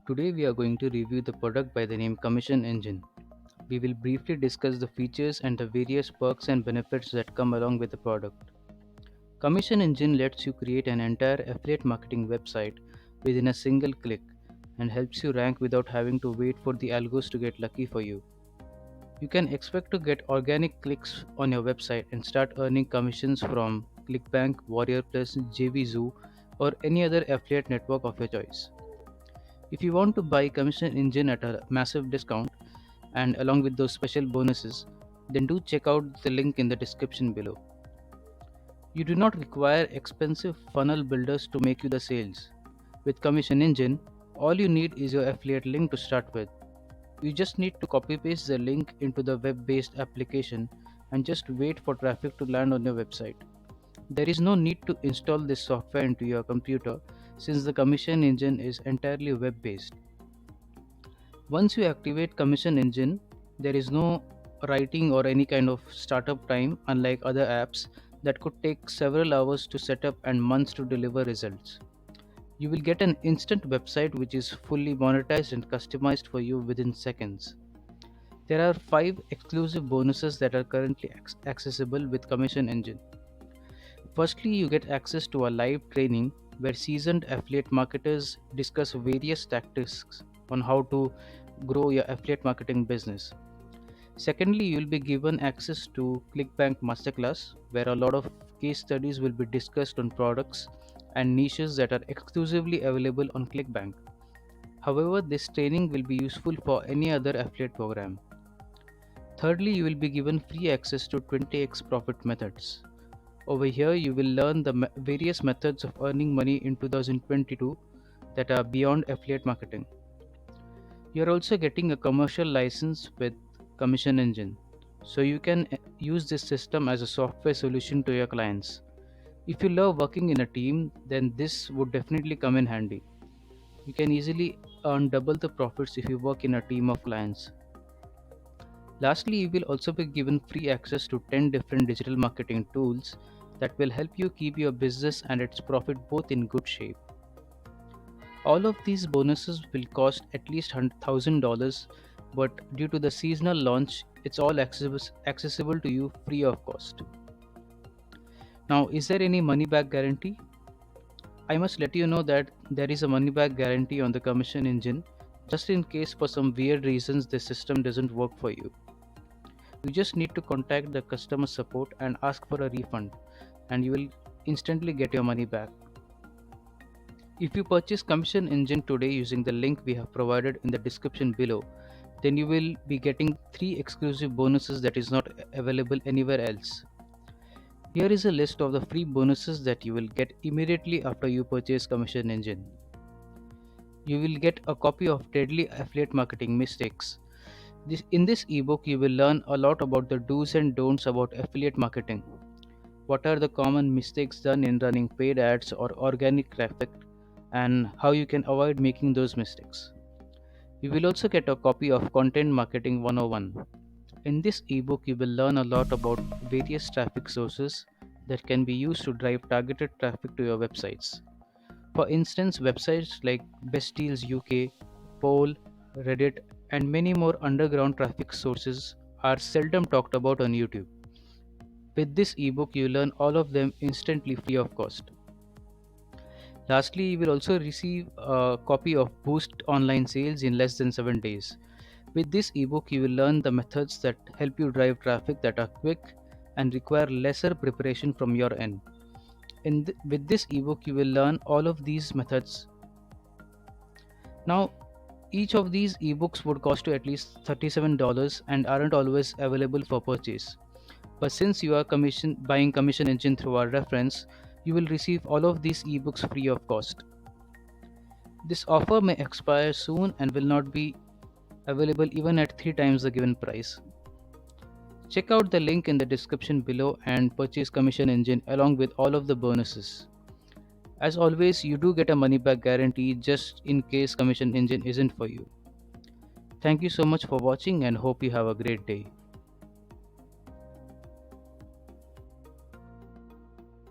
Today we are going to review the product by the name Commission Engine. We will briefly discuss the features and the various perks and benefits that come along with the product. Commission Engine lets you create an entire affiliate marketing website within a single click and helps you rank without having to wait for the algos to get lucky for you. You can expect to get organic clicks on your website and start earning commissions from ClickBank, Warrior Plus, JVZoo, or any other affiliate network of your choice. If you want to buy Commission Engine at a massive discount and along with those special bonuses, then do check out the link in the description below. You do not require expensive funnel builders to make you the sales. With Commission Engine, all you need is your affiliate link to start with. You just need to copy paste the link into the web based application and just wait for traffic to land on your website. There is no need to install this software into your computer since the Commission Engine is entirely web based. Once you activate Commission Engine, there is no writing or any kind of startup time, unlike other apps that could take several hours to set up and months to deliver results. You will get an instant website which is fully monetized and customized for you within seconds. There are 5 exclusive bonuses that are currently accessible with Commission Engine. Firstly, you get access to a live training where seasoned affiliate marketers discuss various tactics on how to grow your affiliate marketing business. Secondly, you'll be given access to ClickBank Masterclass, where a lot of case studies will be discussed on products and niches that are exclusively available on ClickBank. However, this training will be useful for any other affiliate program. Thirdly, you will be given free access to 20x profit methods. Over here, you will learn the various methods of earning money in 2022 that are beyond affiliate marketing. You're also getting a commercial license with Commission Engine, so you can use this system as a software solution to your clients. If you love working in a team, then this would definitely come in handy. You can easily earn double the profits if you work in a team of clients. Lastly, you will also be given free access to 10 different digital marketing tools that will help you keep your business and its profit both in good shape. All of these bonuses will cost at least $1,000, but due to the seasonal launch, it's all accessible to you free of cost. Now, is there any money back guarantee? I must let you know that there is a money back guarantee on the Commission Engine, just in case for some weird reasons the system doesn't work for you. You just need to contact the customer support and ask for a refund, and you will instantly get your money back. If you purchase Commission Engine today using the link we have provided in the description below, then you will be getting 3 exclusive bonuses that is not available anywhere else. Here is a list of the free bonuses that you will get immediately after you purchase Commission Engine. You will get a copy of Deadly Affiliate Marketing Mistakes. In this ebook, you will learn a lot about the do's and don'ts about affiliate marketing. What are the common mistakes done in running paid ads or organic traffic, and how you can avoid making those mistakes. You will also get a copy of Content Marketing 101. In this ebook, you will learn a lot about various traffic sources that can be used to drive targeted traffic to your websites. For instance, websites like Best Deals UK, Poll, Reddit, and many more underground traffic sources are seldom talked about on YouTube. With this ebook, you learn all of them instantly free of cost. Lastly, you will also receive a copy of Boost Online Sales in less than 7 days. With this ebook, you will learn the methods that help you drive traffic that are quick and require lesser preparation from your end. With this ebook, you will learn all of these methods. Now, each of these ebooks would cost you at least $37 and aren't always available for purchase. But since you are buying Commission Engine through our reference, you will receive all of these ebooks free of cost. This offer may expire soon and will not be available even at 3 times the given price. Check out the link in the description below and purchase Commission Engine along with all of the bonuses. As always, you do get a money back guarantee just in case Commission Engine isn't for you. Thank you so much for watching and hope you have a great day.